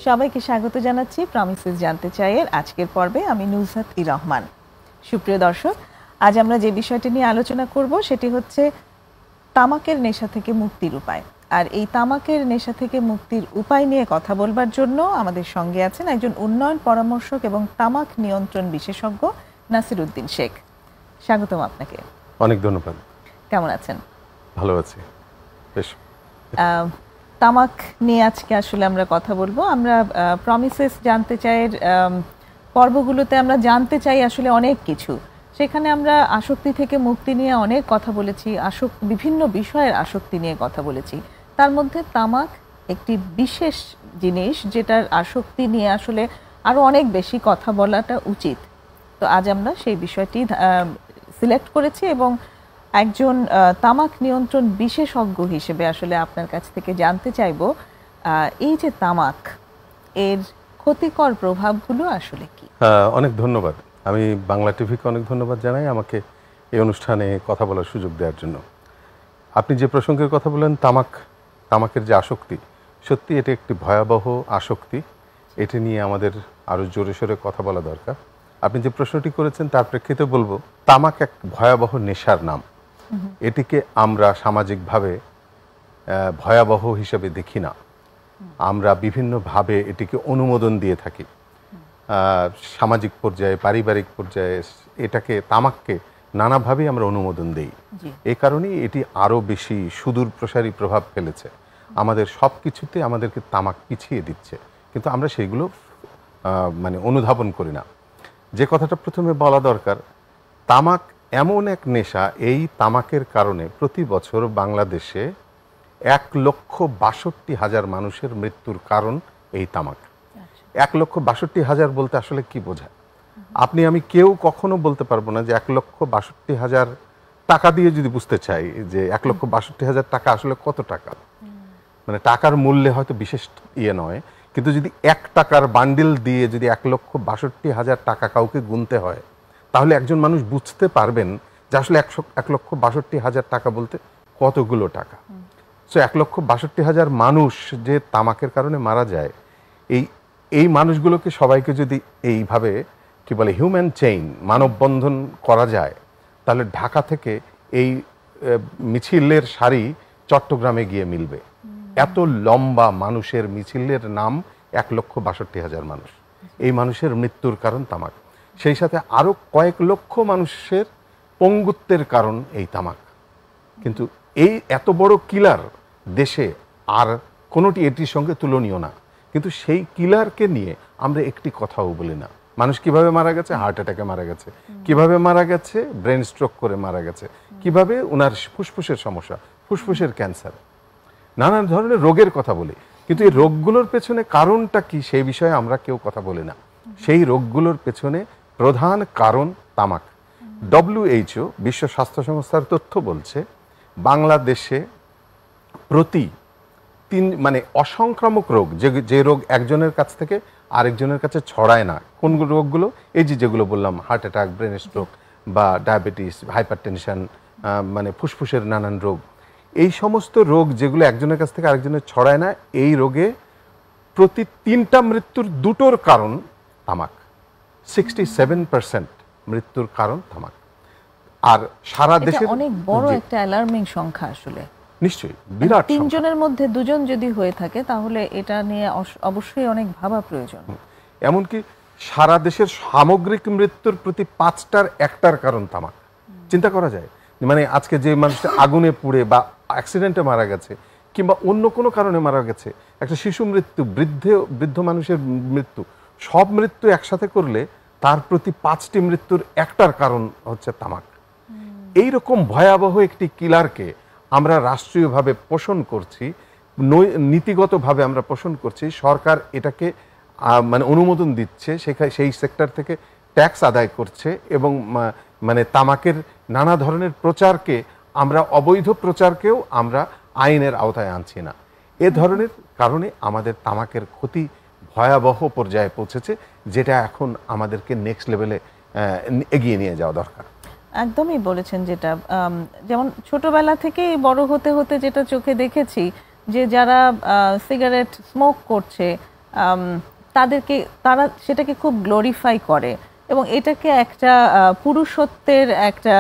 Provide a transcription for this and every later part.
সবাইকে স্বাগত জানাচ্ছি প্রমিসেস জানতে চাইয়ের আজকের পর্বে। আমি নুজহাত রহমান। সুপ্রিয় দর্শক, আজ আমরা যে বিষয়টি নিয়ে আলোচনা করব সেটি হচ্ছে তামাকের নেশা থেকে মুক্তির উপায়। আর এই তামাকের নেশা থেকে মুক্তির উপায় নিয়ে কথা বলবার জন্য আমাদের সঙ্গে আছেন একজন উন্নয়ন পরামর্শক এবং তামাক নিয়ন্ত্রণ বিশেষজ্ঞ নাসির উদ্দিন শেখ। স্বাগতম আপনাকে। অনেক ধন্যবাদ। কেমন আছেন? ভালো আছি। বেশ। তামাক নিয়ে আজকে আসলে আমরা কথা বলবো। আমরা প্রমিসেস জানতে চাইয়ের পর্বগুলোতে আমরা জানতে চাই আসলে অনেক কিছু। সেখানে আমরা আসক্তি থেকে মুক্তি নিয়ে অনেক কথা বলেছি, বিভিন্ন বিষয়ের আসক্তি নিয়ে কথা বলেছি। তার মধ্যে তামাক একটি বিশেষ জিনিস যেটার আসক্তি নিয়ে আসলে আরও অনেক বেশি কথা বলাটা উচিত। তো আজ আমরা সেই বিষয়টি সিলেক্ট করেছি এবং একজন তামাক নিয়ন্ত্রণ বিশেষজ্ঞ হিসেবে আসলে আপনার কাছ থেকে জানতে চাইব এই যে তামাক, এর ক্ষতিকর প্রভাবগুলো আসলে কি? অনেক ধন্যবাদ। আমি বাংলা টিভিকে অনেক ধন্যবাদ জানাই আমাকে এই অনুষ্ঠানে কথা বলার সুযোগ দেওয়ার জন্য। আপনি যে প্রসঙ্গের কথা বলেন, তামাকের যে আসক্তি, সত্যি এটা একটি ভয়াবহ আসক্তি। এটি নিয়ে আমাদের আরও জোরে সোরে কথা বলা দরকার। আপনি যে প্রশ্নটি করেছেন তার প্রেক্ষিতে বলবো, তামাক এক ভয়াবহ নেশার নাম। এটিকে আমরা সামাজিকভাবে ভয়াবহ হিসেবে দেখি না, আমরা বিভিন্নভাবে এটিকে অনুমোদন দিয়ে থাকি। সামাজিক পর্যায়ে, পারিবারিক পর্যায়ে তামাককে নানাভাবেই আমরা অনুমোদন দিই। এই কারণেই এটি আরও বেশি সুদূর প্রসারী প্রভাব ফেলেছে। আমাদের সব কিছুতে আমাদেরকে তামাক পিছিয়ে দিচ্ছে, কিন্তু আমরা সেগুলো অনুধাবন করি না। যে কথাটা প্রথমে বলা দরকার, তামাক এমন এক নেশা, এই তামাকের কারণে প্রতি বছর বাংলাদেশে 1,62,000 মানুষের মৃত্যুর কারণ এই তামাক। 1,62,000 বলতে আসলে কি বোঝায়? আপনি আমি কেউ কখনো বলতে পারবো না যে 1,62,000 টাকা দিয়ে যদি বুঝতে চাই যে 1,62,000 টাকা আসলে কত টাকা, মানে টাকার মূল্যে হয়তো বিশেষ নয়, কিন্তু যদি 1 টাকার বান্ডিল দিয়ে যদি 1,62,000 টাকা কাউকে গুনতে হয়, তাহলে একজন মানুষ বুঝতে পারবেন যে আসলে 1,62,000 টাকা বলতে কতগুলো টাকা। সো 1,62,000 মানুষ যে তামাকের কারণে মারা যায়, এই মানুষগুলোকে সবাইকে যদি এইভাবে কি বলে হিউম্যান চেইন, মানববন্ধন করা যায়, তাহলে ঢাকা থেকে এই মিছিলের সারি চট্টগ্রামে গিয়ে মিলবে। এত লম্বা মানুষের মিছিলের নাম 1,62,000 মানুষ। এই মানুষের মৃত্যুর কারণ তামাক। সেই সাথে আরও কয়েক লক্ষ মানুষের পঙ্গুত্বের কারণ এই তামাক। কিন্তু এই এত বড় কিলার দেশে আর কোনোটি এটির সঙ্গে তুলনীয় না। কিন্তু সেই কিলারকে নিয়ে আমরা একটি কথাও বলি না। মানুষ কিভাবে মারা গেছে? হার্ট অ্যাটাকে মারা গেছে। কিভাবে মারা গেছে? ব্রেন স্ট্রোক করে মারা গেছে। কিভাবে? ওনার ফুসফুসের সমস্যা, ফুসফুসের ক্যান্সার, নানান ধরনের রোগের কথা বলি। কিন্তু এই রোগগুলোর পেছনে কারণটা কি, সেই বিষয়ে আমরা কেউ কথা বলি না। সেই রোগগুলোর পেছনে প্রধান কারণ তামাক। WHO, বিশ্ব স্বাস্থ্য সংস্থার তথ্য বলছে, বাংলাদেশে প্রতি অসংক্রামক রোগ, যে রোগ একজনের কাছ থেকে আরেকজনের কাছে ছড়ায় না, কোন রোগগুলো? এই যেগুলো বললাম, হার্ট অ্যাটাক, ব্রেন স্ট্রোক বা ডায়াবেটিস, হাইপারটেনশন, ফুসফুসের নানান রোগ, এই সমস্ত রোগ যেগুলো একজনের কাছ থেকে আরেকজনের ছড়ায় না, এই রোগে প্রতি 3টা মৃত্যুর 2টোর কারণ তামাক। 67% মৃত্যুর কারণ তামাক। আর সারা দেশে অনেক বড় একটা অ্যালার্মিং সংখ্যা আসলে। নিশ্চয়ই বিরাট। 3 জনের মধ্যে 2 জন যদি হয়ে থাকে, তাহলে এটা নিয়ে অবশ্যই অনেক ভাবা প্রয়োজন। এমনকি সারা দেশের সামগ্রিক মৃত্যুর প্রতি 5টার 1টার কারণ তামাক। চিন্তা করা যায়, আজকে যে মানুষটা আগুনে পুড়ে বা অ্যাক্সিডেন্টে মারা গেছে কিংবা অন্য কোনো কারণে মারা গেছে, একটা শিশু মৃত্যু, বৃদ্ধ মানুষের মৃত্যু, সব মৃত্যু একসাথে করলে তার প্রতি 5টি মৃত্যুর 1টার কারণ হচ্ছে তামাক। এইরকম ভয়াবহ একটি কিলারকে আমরা রাষ্ট্রীয়ভাবে পোষণ করছি, নীতিগতভাবে আমরা পোষণ করছি। সরকার এটাকে অনুমোদন দিচ্ছে, সেই সেক্টর থেকে ট্যাক্স আদায় করছে এবং তামাকের নানা ধরনের প্রচারকে আমরা, অবৈধ প্রচারকেও আমরা আইনের আওতায় আনছি না। এ ধরনের কারণে আমাদের তামাকের ক্ষতি ভয়াবহ পর্যায়ে পৌঁছেছে, যেটা এখন আমাদেরকে নেক্সট লেভেলে এগিয়ে নিয়ে যাওয়া দরকার। একদমই বলেছেন। যেটা যেমন ছোটবেলা থেকেই বড় হতে হতে যেটা চোখে দেখেছি, যে যারা সিগারেট স্মোক করছে, তারা সেটাকে খুব গ্লোরিফাই করে এবং এটাকে একটা পুরুষত্বের একটা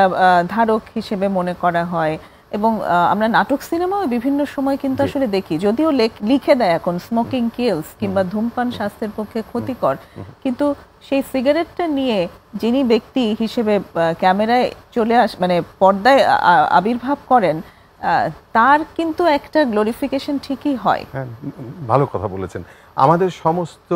ধারক হিসেবে মনে করা হয়। এবং আমরা নাটক সিনেমাও বিভিন্ন সময় কিন্তু আসলে দেখি, যদিও লিখে দেয় এখন স্মোকিং কিলস কিংবা ধূমপান স্বাস্থ্যের পক্ষে ক্ষতিকর, কিন্তু সেই সিগারেটটা নিয়ে যিনি ব্যক্তি হিসেবে ক্যামেরায় চলে মানে পর্দায় আবির্ভাব করেন, তার কিন্তু একটা গ্লোরিফিকেশন ঠিকই হয়। হ্যাঁ, ভালো কথা বলেছেন। আমাদের সমস্ত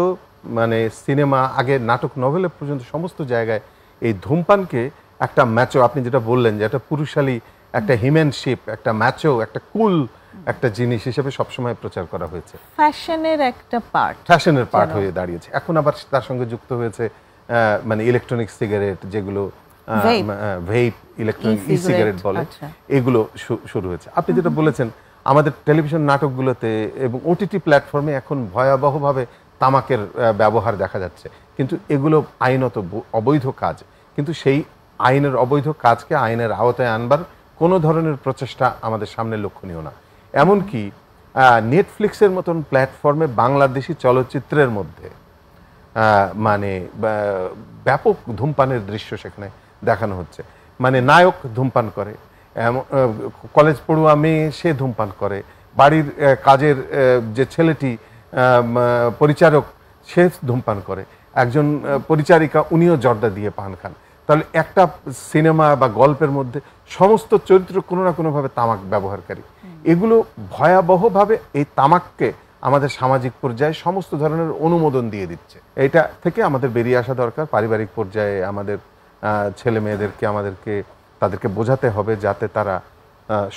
মানে সিনেমা, আগে নাটক, নভেলে পর্যন্ত সমস্ত জায়গায় এই ধূমপানকে একটা ম্যাচো, আপনি যেটা বললেন যে একটা পুরুষালী, একটা হিউম্যানশিপ, একটা ম্যাচো, একটা কুল একটা জিনিস হিসেবে সবসময় প্রচার করা হয়েছে। ফ্যাশনের একটা পার্ট, ফ্যাশনের পার্ট হয়ে দাঁড়িয়েছে। এখন আবার তার সঙ্গে যুক্ত হয়েছে মানে ইলেকট্রনিক সিগারেট, যেগুলো ভেইপ, ইলেকট্রনিক ই সিগারেট বলে, এগুলো শুরু হয়েছে। আপনি যেটা বলেছেন, আমাদের টেলিভিশন নাটকগুলোতে এবং ওটিটি প্ল্যাটফর্মে এখন ভয়াবহভাবে তামাকের ব্যবহার দেখা যাচ্ছে, কিন্তু এগুলো আইনত অবৈধ কাজ। কিন্তু সেই আইনের অবৈধ কাজকে আইনের আওতায় আনবার কোনো ধরনের প্রচেষ্টা আমাদের সামনে লক্ষণীয় না। এমনকি নেটফ্লিক্সের মতন প্ল্যাটফর্মে বাংলাদেশি চলচ্চিত্রের মধ্যে মানে ব্যাপক ধূমপানের দৃশ্য সেখানে দেখানো হচ্ছে। মানে নায়ক ধূমপান করে, কলেজ পড়ুয়া মেয়ে সে ধূমপান করে, বাড়ির কাজের যে ছেলেটি পরিচারক সে ধূমপান করে, একজন পরিচারিকা উনিও জর্দা দিয়ে পান খান। তাহলে একটা সিনেমা বা গল্পের মধ্যে সমস্ত চরিত্র কোনো না কোনোভাবে তামাক ব্যবহারকারী। এগুলো ভয়াবহভাবে এই তামাককে আমাদের সামাজিক পর্যায়ে সমস্ত ধরনের অনুমোদন দিয়ে দিচ্ছে। এইটা থেকে আমাদের বেরিয়ে আসা দরকার। পারিবারিক পর্যায়ে আমাদের ছেলে মেয়েদেরকে তাদেরকে বোঝাতে হবে যাতে তারা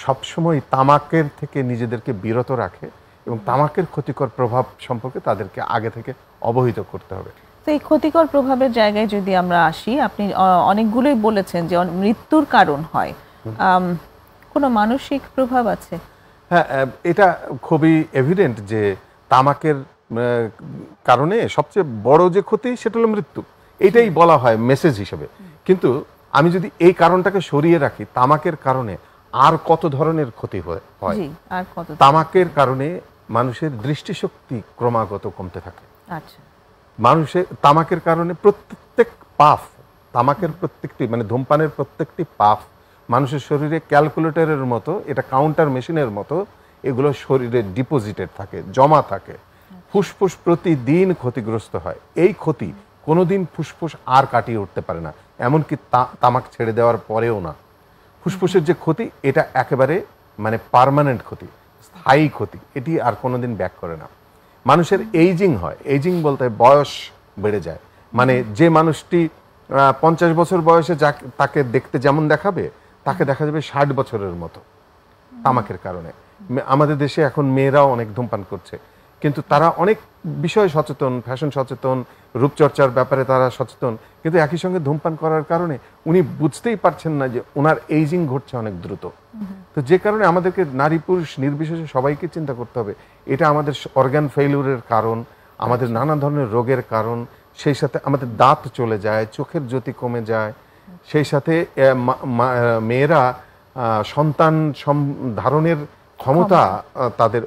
সবসময় তামাকের থেকে নিজেদেরকে বিরত রাখে এবং তামাকের ক্ষতিকর প্রভাব সম্পর্কে তাদেরকে আগে থেকে অবহিত করতে হবে। তো এই ক্ষতিকর প্রভাবের জায়গায় যদি আমরা আসি, আপনি অনেকগুলোই বলেছেন যে মৃত্যুর কারণ হয়, কোনো মানসিক প্রভাব আছে? হ্যাঁ, এটা খুবই এভিডেন্ট যে তামাকের কারণে সবচেয়ে বড় যে ক্ষতি সেটা হলো মৃত্যু। এটাই বলা হয় মেসেজ হিসেবে। কিন্তু আমি যদি এই কারণটাকে সরিয়ে রাখি, তামাকের কারণে আর কত ধরনের ক্ষতি হয়। তামাকের কারণে মানুষের দৃষ্টিশক্তি ক্রমাগত কমতে থাকে। আচ্ছা, মানুষের তামাকের কারণে প্রত্যেক পাফ, তামাকের প্রত্যেকটি মানে ধূমপানের প্রত্যেকটি পাফ মানুষের শরীরে ক্যালকুলেটরের মতো, এটা কাউন্টার মেশিনের মতো, এগুলো শরীরে ডিপোজিটেড থাকে, জমা থাকে। ফুসফুস প্রতিদিন ক্ষতিগ্রস্ত হয়। এই ক্ষতি কোনোদিন ফুসফুস আর কাটিয়ে উঠতে পারে না, এমনকি তামাক ছেড়ে দেওয়ার পরেও না। ফুসফুসের যে ক্ষতি, এটা একেবারে মানে পার্মানেন্ট ক্ষতি, স্থায়ী ক্ষতি, এটি আর কোনোদিন ব্যাক করে না। মানুষের এইজিং হয়, এইজিং বলতে বয়স বেড়ে যায়। মানে যে মানুষটি 50 বছর বয়সে তাকে দেখতে যেমন দেখাবে, তাকে দেখা যাবে 60 বছরের মতো তামাকের কারণে। আমাদের দেশে এখন মেয়েরাও অনেক ধূমপান করছে, কিন্তু তারা অনেক বিষয়ে সচেতন, ফ্যাশন সচেতন, রূপচর্চার ব্যাপারে তারা সচেতন, কিন্তু একই সঙ্গে ধূমপান করার কারণে উনি বুঝতেই পারছেন না যে ওনার এইজিং ঘটছে অনেক দ্রুত। তো যে কারণে আমাদেরকে নারী পুরুষ নির্বিশেষে সবাইকে চিন্তা করতে হবে, এটা আমাদের অর্গান ফেইলিউরের কারণ, আমাদের নানা ধরনের রোগের কারণ। সেই সাথে আমাদের দাঁত চলে যায়, চোখের জ্যোতি কমে যায়, সেই সাথে মেয়েরা সন্তান ধারণের ক্ষমতা তাদের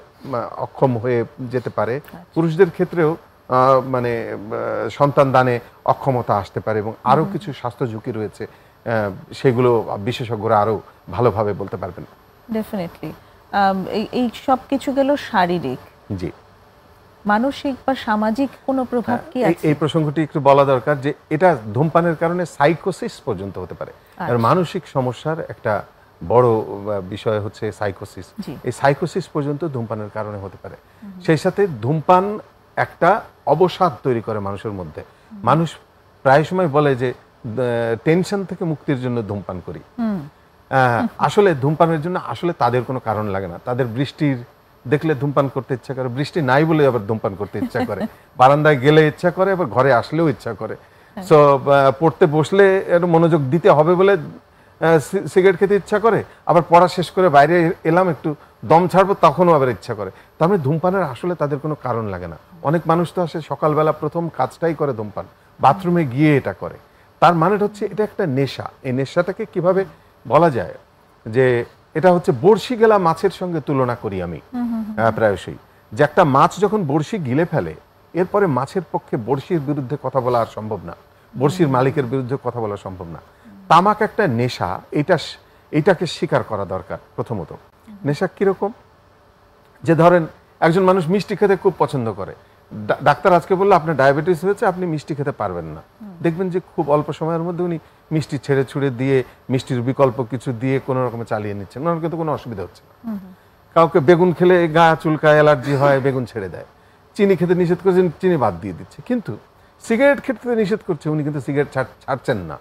অক্ষম হয়ে যেতে পারে। পুরুষদের ক্ষেত্রেও মানে সন্তান দানে অক্ষমতা আসতে পারে এবং আরও কিছু স্বাস্থ্য ঝুঁকি রয়েছে, সেগুলো বিশেষজ্ঞরা আরও ভালোভাবে বলতে পারবেন। ডেফিনেটলি। এই সব কিছু গেল শারীরিক। জি, মানসিক বা সামাজিক কোনো প্রভাব কি আছে? এই প্রসঙ্গটি একটু বলা দরকার যে এটা ধূমপানের কারণে সাইকোসিস পর্যন্ত হতে পারে। আর মানসিক সমস্যার একটা বড় বিষয় হচ্ছে সাইকোসিস। এই সাইকোসিস পর্যন্ত ধূমপানের কারণে হতে পারে। সেই সাথে ধূমপান একটা অবসাদ তৈরি করে মানুষের মধ্যে। মানুষ প্রায় সময় বলে যে টেনশন থেকে মুক্তির জন্য ধূমপান করি। আসলে ধূমপানের জন্য আসলে তাদের কোনো কারণ লাগে না। তাদের বৃষ্টির দেখলে ধূমপান করতে ইচ্ছা করে, বৃষ্টি নাই বলে আবার ধূমপান করতে ইচ্ছা করে, বারান্দায় গেলে ইচ্ছা করে, আবার ঘরে আসলেও ইচ্ছা করে। সো পড়তে বসলে একটু মনোযোগ দিতে হবে বলে সিগারেট খেতে ইচ্ছা করে, আবার পড়া শেষ করে বাইরে এলাম একটু দম ছাড়বো, তখনও আবার ইচ্ছা করে। তার মানে ধূমপানের আসলে তাদের কোনো কারণ লাগে না। অনেক মানুষ তো আসে সকালবেলা প্রথম কাজটাই করে ধূমপান, বাথরুমে গিয়ে এটা করে। তার মানেটা হচ্ছে এটা একটা নেশা। এই নেশাটাকে কিভাবে বলা যায় যে এটা হচ্ছে বড়শি গেলা মাছের সঙ্গে তুলনা করি আমি প্রায়শই, যে একটা মাছ যখন বড়শি গিলে ফেলে, এরপরে মাছের পক্ষে বড়শির বিরুদ্ধে কথা বলা আর সম্ভব না, বড়শির মালিকের বিরুদ্ধে কথা বলা সম্ভব না। তামাক একটা নেশা, এইটাকে স্বীকার করা দরকার। প্রথমত নেশা কিরকম, যে ধরেন একজন মানুষ মিষ্টি খেতে খুব পছন্দ করে, ডাক্তার আজকে বললো আপনার ডায়াবেটিস হয়েছে, আপনি মিষ্টি খেতে পারবেন না, দেখবেন যে খুব অল্প সময়ের মধ্যে উনি মিষ্টি ছেড়ে ছুড়ে দিয়ে মিষ্টির বিকল্প কিছু দিয়ে কোনো রকমে চালিয়ে নিচ্ছেন, ওনার কিন্তু কোনো অসুবিধা হচ্ছে না। কাউকে বেগুন খেলে গা চুলকায়, অ্যালার্জি হয়, বেগুন ছেড়ে দেয়। চিনি খেতে নিষেধ করছেন, চিনি বাদ দিয়ে দিচ্ছে। কিন্তু সিগারেট খেতে নিষেধ করছে, উনি কিন্তু সিগারেট ছাড়ছেন না।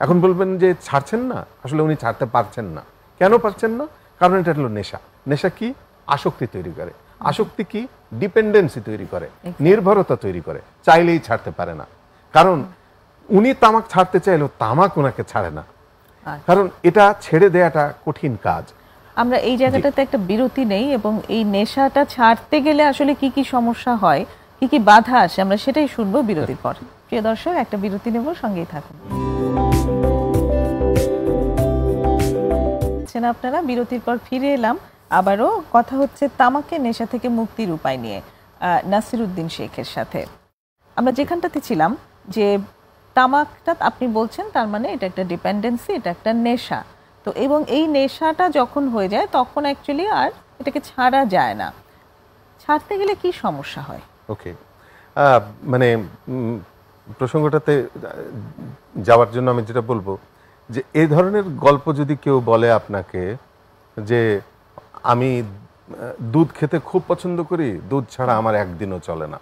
এখন বলবেন যে ছাড়ছেন না, আসলে উনি ছাড়তে পারছেন না। কেন পারছেন না? কারণ এটা হলো নেশা। নেশা কি? আসক্তি তৈরি করে। আসক্তি কি? ডিপেন্ডেন্সি তৈরি করে, নির্ভরতা তৈরি করে, চাইলেই ছাড়তে পারে না। কারণ উনি তামাক ছাড়তে চাইলেও তামাক ওনাকে ছাড়ে না, কারণ এটা ছেড়ে দেওয়াটা কঠিন কাজ। আমরা এই জায়গাটাতে একটা বিরতি নেই, এবং এই নেশাটা ছাড়তে গেলে আসলে কি কি সমস্যা হয়, কি কি বাধা আসে, আমরা সেটাই শুনবো বিরতির পর। প্রিয় দর্শক, একটা বিরতি নেব, সঙ্গেই থাকুন। আপনারা বিরতির পর ফিরে এলাম, আবারও কথা হচ্ছে তামাকের নেশা থেকে মুক্তির উপায় নিয়ে নাসিরউদ্দিন শেখের সাথে। আমরা যেখানটাতে ছিলাম, যে তামাকটা আপনি বলছেন তার মানে এটা একটা ডিপেন্ডেন্সি, এটা একটা নেশা। তো এবং এই নেশাটা যখন হয়ে যায় তখন অ্যাকচুয়ালি আর এটাকে ছাড়া যায় না। ছাড়তে গেলে কি সমস্যা হয়? ওকে, মানে প্রসঙ্গটাতে যাওয়ার জন্য আমি যেটা বলবো, যে এই ধরনের গল্প যদি কেউ বলে আপনাকে যে আমি দুধ খেতে খুব পছন্দ করি, দুধ ছাড়া আমার একদিনও চলে না,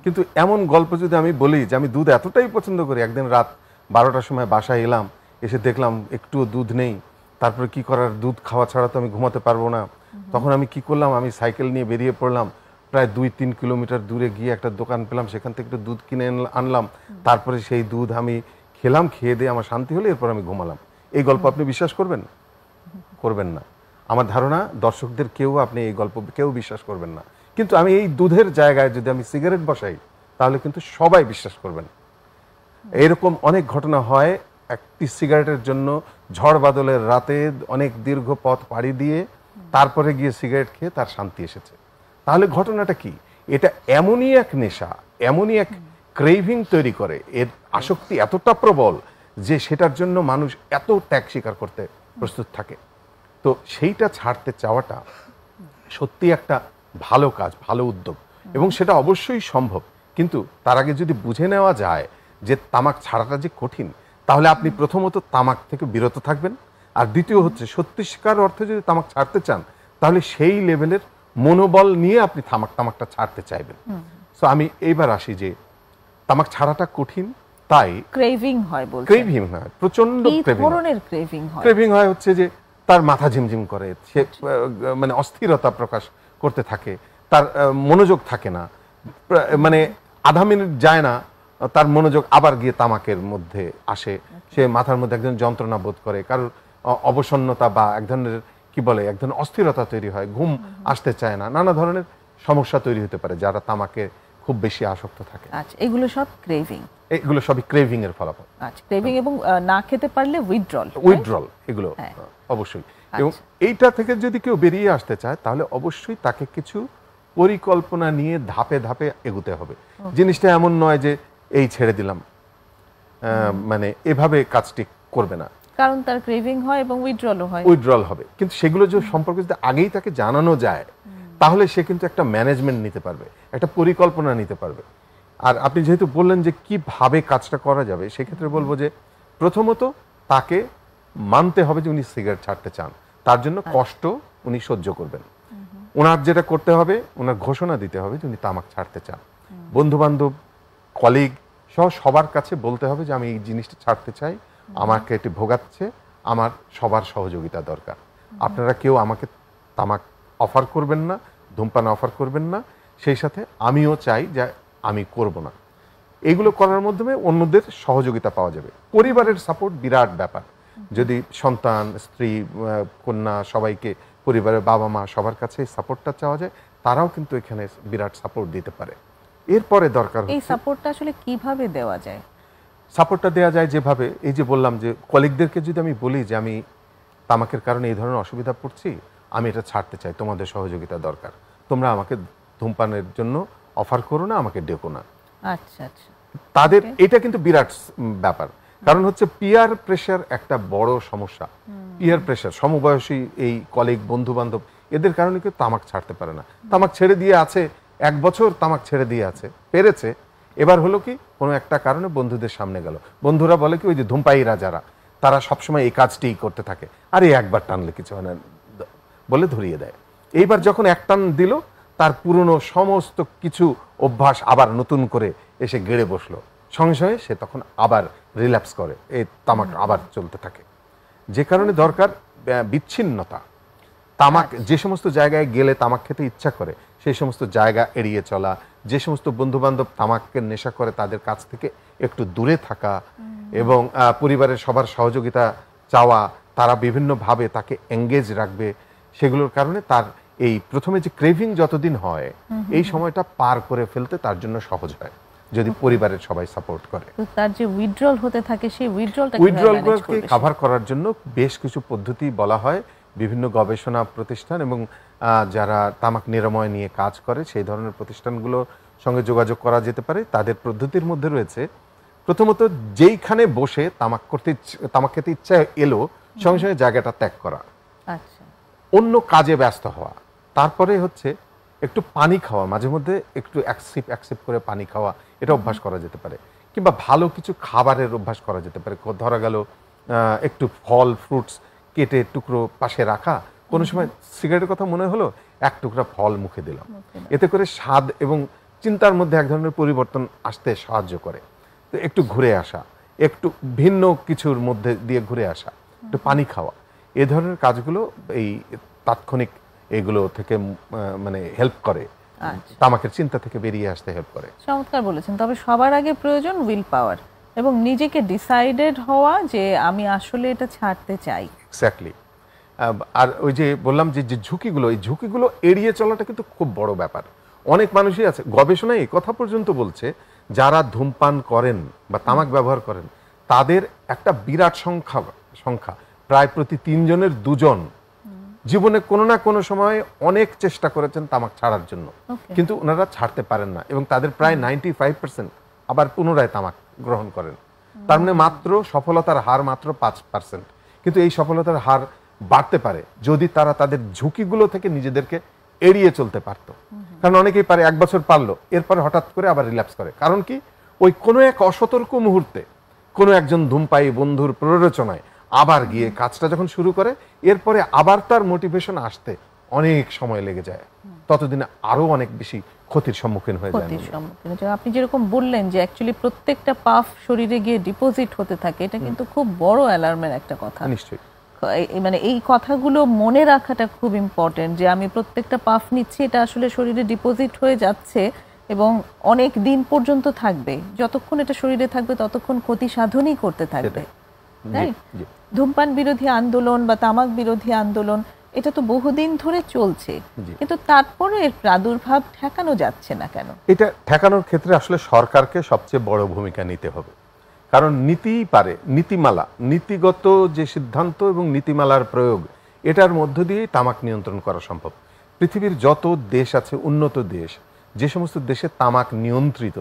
কিন্তু এমন গল্প যদি আমি বলি যে আমি দুধ এতটাই পছন্দ করি, একদিন রাত 12টার সময় বাসায় এলাম, এসে দেখলাম একটুও দুধ নেই, তারপরে কি করার, দুধ খাওয়া ছাড়া তো আমি ঘুমাতে পারবো না। তখন আমি কি করলাম, আমি সাইকেল নিয়ে বেরিয়ে পড়লাম, প্রায় 2-3 কিলোমিটার দূরে গিয়ে একটা দোকান পেলাম, সেখান থেকে একটু দুধ কিনে আনলাম, তারপরে সেই দুধ আমি খেলাম, খেয়ে দিয়ে আমার শান্তি হলো, এরপর আমি ঘুমালাম। এই গল্প আপনি বিশ্বাস করবেন? করবেন না। আমার ধারণা দর্শকদের আপনি এই গল্প কেউ বিশ্বাস করবেন না। কিন্তু আমি এই দুধের জায়গায় যদি আমি সিগারেট বসাই, তাহলে কিন্তু সবাই বিশ্বাস করবেন। এরকম অনেক ঘটনা হয়, একটি সিগারেটের জন্য ঝড় বাদলের রাতে অনেক দীর্ঘ পথ পাড়ি দিয়ে তারপরে গিয়ে সিগারেট খেয়ে তার শান্তি এসেছে। তাহলে ঘটনাটা কি? এটা এমনই এক নেশা, এমনই এক ক্রেভিং তৈরি করে, এর আসক্তি এতটা প্রবল যে সেটার জন্য মানুষ এত ত্যাগ স্বীকার করতে প্রস্তুত থাকে। তো সেইটা ছাড়তে চাওয়াটা সত্যি একটা ভালো কাজ, ভালো উদ্যোগ, এবং সেটা অবশ্যই সম্ভব। কিন্তু তার আগে যদি বুঝে নেওয়া যায় যে তামাক ছাড়াটা যে কঠিন, তাহলে আপনি প্রথমত তামাক থেকে বিরত থাকবেন, আর দ্বিতীয় হচ্ছে সত্যিকার অর্থে যদি তামাক ছাড়তে চান, তাহলে সেই লেভেলের মনোবল নিয়ে আপনি তামাকটা ছাড়তে চাইবেন। সো আমি এইবার আসি যে তামাক ছাড়াটা কঠিন, তাই ক্রেভিং হয়, বলছেন ক্রেভিং হয়, প্রচন্ড ক্রেভিং হয় হচ্ছে যে তার মাথা ঝিমঝিম করে, সে মানে অস্থিরতা প্রকাশ করতে থাকে, তার মনোযোগ থাকে না, মানে আধা মিনিট যায় না তার মনোযোগ আবার গিয়ে তামাকের মধ্যে আসে, সে মাথার মধ্যে একজন যন্ত্রণা বোধ করে, কারোর অবসন্নতা বা এক ধরনের কি বলে এক ধরনের অস্থিরতা তৈরি হয়, ঘুম আসতে চায় না, নানা ধরনের সমস্যা তৈরি হতে পারে যারা তামাকে খুব বেশি আসক্ত থাকে। আচ্ছা, এগুলো সব ক্রেভিং, এগুলো সবই ক্রেভিং এর ফলাফল। আচ্ছা, ক্রেভিং এবং না খেতে পারলে উইথড্রল এগুলো অবশ্যই। এবং এইটা থেকে যদি কেউ বেরিয়ে আসতে চায়, তাহলে অবশ্যই তাকে কিছু পরিকল্পনা নিয়ে ধাপে ধাপে এগোতে হবে। জিনিসটা এমন নয় যে এই ছেড়ে দিলাম, মানে এভাবে কাজটি করবে না, কারণ তার ক্রেভিং হয় এবং উইথড্রল হবে। কিন্তু সেগুলো যে সম্পর্কে যদি আগেই তাকে জানানো যায়, তাহলে সে কিন্তু একটা ম্যানেজমেন্ট নিতে পারবে, একটা পরিকল্পনা নিতে পারবে। আর আপনি যেহেতু বললেন যে কিভাবে কাজটা করা যাবে, সেক্ষেত্রে বলবো যে প্রথমত তাকে মানতে হবে যে উনি সিগারেট ছাড়তে চান, তার জন্য কষ্ট উনি সহ্য করবেন। ওনার যেটা করতে হবে, ওনার ঘোষণা দিতে হবে যে উনি তামাক ছাড়তে চান। বন্ধু বান্ধব, কলিগ সহ সবার কাছে বলতে হবে যে আমি এই জিনিসটা ছাড়তে চাই, আমাকে এটি ভোগাচ্ছে, আমার সবার সহযোগিতা দরকার। আপনারা কেউ আমাকে তামাক অফার করবেন না, ধূমপান অফার করবেন না, সেই সাথে আমিও চাই যে আমি করব না। এগুলো করার মাধ্যমে অন্যদের সহযোগিতা পাওয়া যাবে। পরিবারের সাপোর্ট বিরাট ব্যাপার। যদি সন্তান, স্ত্রী, কন্যা, সবাইকে, পরিবারের বাবা মা সবার কাছে সাপোর্টটা চাওয়া যায়, তারাও কিন্তু এখানে বিরাট সাপোর্ট দিতে পারে। এরপরে দরকার এই সাপোর্টটা আসলে কিভাবে দেওয়া যায়? সাপোর্টটা দেওয়া যায় যেভাবে, এই যে বললাম যে কলিগদেরকে যদি আমি বলি যে আমি তামাকের কারণে এই ধরনের অসুবিধা পড়ছি, আমি এটা ছাড়তে চাই, তোমাদের সহযোগিতা দরকার, তোমরা আমাকে ধূমপানের জন্য অফার করো না, আমাকে ডেকো না। আচ্ছা আচ্ছা। তাদের এটা কিন্তু বিরাট ব্যাপার, কারণ হচ্ছে পিয়ার প্রেশার একটা বড় সমস্যা। পিয়ার প্রেশার, সমবয়সী এই কলিগ, বন্ধু বান্ধব, এদের কারণে কেউ তামাক ছাড়তে পারে না। তামাক ছেড়ে দিয়ে আছে 1 বছর, তামাক ছেড়ে দিয়ে আছে, পেরেছে। এবার হলো কি, কোনো একটা কারণে বন্ধুদের সামনে গেল, বন্ধুরা বলে কি, ওই যে ধূমপায়ীরা যারা, তারা সবসময় এই কাজটি করতে থাকে, আরে একবার টানলে কিছু হয় না বলে ধরিয়ে দেয়। এইবার যখন এক টান দিল, তার পুরনো সমস্ত কিছু অভ্যাস আবার নতুন করে এসে গেড়ে বসলো, সঙ্গে সঙ্গে সে তখন আবার রিল্যাপস করে, এই তামাক আবার চলতে থাকে। যে কারণে দরকার বিচ্ছিন্নতা। তামাক, যে সমস্ত জায়গায় গেলে তামাক খেতে ইচ্ছা করে সেই সমস্ত জায়গা এড়িয়ে চলা, যে সমস্ত বন্ধু বান্ধব তামাকের নেশা করে তাদের কাছ থেকে একটু দূরে থাকা, এবং পরিবারের সবার সহযোগিতা চাওয়া, তারা বিভিন্নভাবে তাকে এঙ্গেজ রাখবে, সেগুলোর কারণে তার এই প্রথমে যে ক্রেভিং যতদিন হয়, এই সময়টা পার করে ফেলতে তার জন্য সহজ হয় যদি পরিবারের সবাই সাপোর্ট করে। তার যে উইথড্রল হতে থাকে, সেই উইথড্রলকে কভার করার জন্য বেশ কিছু পদ্ধতি বলা হয়। বিভিন্ন গবেষণা প্রতিষ্ঠান এবং যারা তামাক নিরাময় নিয়ে কাজ করে সেই ধরনের প্রতিষ্ঠানগুলোর সঙ্গে যোগাযোগ করা যেতে পারে। তাদের পদ্ধতির মধ্যে রয়েছে, প্রথমত যেইখানে বসে তামাক খেতে ইচ্ছা এলো, সঙ্গে সঙ্গে জায়গাটা ত্যাগ করা, আচ্ছা, অন্য কাজে ব্যস্ত হওয়া। তারপরে হচ্ছে একটু পানি খাওয়া, মাঝে মধ্যে একটু এক সিপ করে পানি খাওয়া, এটা অভ্যাস করা যেতে পারে। কিংবা ভালো কিছু খাবারের অভ্যাস করা যেতে পারে। ধরা গেল একটু ফল ফ্রুটস কেটে টুকরো পাশে রাখা, কোনো সময় সিগারেটের কথা মনে হলো, 1 টুকরা ফল মুখে দিলাম, এতে করে স্বাদ এবং চিন্তার মধ্যে এক ধরনের পরিবর্তন আসতে সাহায্য করে। তো একটু ঘুরে আসা, একটু ভিন্ন কিছুর মধ্যে দিয়ে ঘুরে আসা, একটু পানি খাওয়া, এ ধরনের কাজগুলো এই তাৎক্ষণিক এগুলো থেকে মানে হেল্প করে, তামাকের চিন্তা থেকে বেরিয়ে আসতে হেল্প করে। চমৎকার বলেছেন। তবে সবার আগে প্রয়োজন উইল পাওয়ার এবং নিজেকে ডিসাইডেড হওয়া যে আমি আসলে এটা ছাড়তে চাই। এক্স্যাক্টলি। আর ওই যে বললাম যে ঝুঁকিগুলো, এই ঝুঁকিগুলো এড়িয়ে চলাটা কিন্তু খুব বড় ব্যাপার। অনেক মানুষই আছে, গবেষণায় এই কথা পর্যন্ত বলছে, যারা ধূমপান করেন বা তামাক ব্যবহার করেন, তাদের একটা বিরাট সংখ্যা প্রায় প্রতি 3 জনের 2 জন জীবনে কোনো না কোনো সময় অনেক চেষ্টা করেছেন তামাক ছাড়ার জন্য, কিন্তু ওনারা ছাড়তে পারেন না, এবং তাদের প্রায় 95% আবার পুনরায় তামাক গ্রহণ করেন। তার মানে মাত্র সফলতার হার মাত্র 5%। কিন্তু এই সফলতার হার বাড়তে পারে যদি তারা তাদের ঝুঁকিগুলো থেকে নিজেদেরকে এড়িয়ে চলতে পারতো। কারণ অনেকেই পারে, 1 বছর পারলো, এরপরে হঠাৎ করে আবার রিল্যাপস করে। কারণ কি, ওই কোনো এক অসতর্ক মুহূর্তে কোনো একজন ধূমপায়ী বন্ধুর প্ররোচনায় আবার গিয়ে কাজটা যখন শুরু করে, এরপরে আবার তার মোটিভেশন আসতে অনেক সময় লেগে যায়, ততদিনে আরো অনেক বেশি ক্ষতির সম্মুখীন হয়ে যায়। আপনি যেরকম বললেন যে অ্যাকচুয়ালি প্রত্যেকটা পাফ শরীরে গিয়ে ডিপোজিট হতে থাকে, এটা কিন্তু খুব বড় অ্যালার্মের একটা কথা। নিশ্চয়ই, মানে এই কথাগুলো মনে রাখাটা খুব ইম্পর্টেন্ট, যে আমি প্রত্যেকটা পাফ নিচ্ছি, এটা আসলে শরীরে ডিপোজিট হয়ে যাচ্ছে এবং অনেক দিন পর্যন্ত থাকবে। যতক্ষণ এটা শরীরে থাকবে ততক্ষণ ক্ষতি সাধনই করতে থাকবে। তাই ধূমপান বিরোধী আন্দোলন বা তামাক বিরোধী আন্দোলন, এটা তো বহুদিন ধরে চলছে, কিন্তু তারপরে এর প্রাদুর্ভাব ঠেকানো যাচ্ছে না কেন? এটা ঠেকানোর ক্ষেত্রে আসলে সরকারকে সবচেয়ে বড় ভূমিকা নিতে হবে। কারণ নীতিই পারে, নীতিমালা, নীতিগত যে সিদ্ধান্ত এবং নীতিমালার প্রয়োগ, এটার মধ্য দিয়েই তামাক নিয়ন্ত্রণ করা সম্ভব। পৃথিবীর যত দেশ আছে, উন্নত দেশ, যে সমস্ত দেশে তামাক নিয়ন্ত্রিত,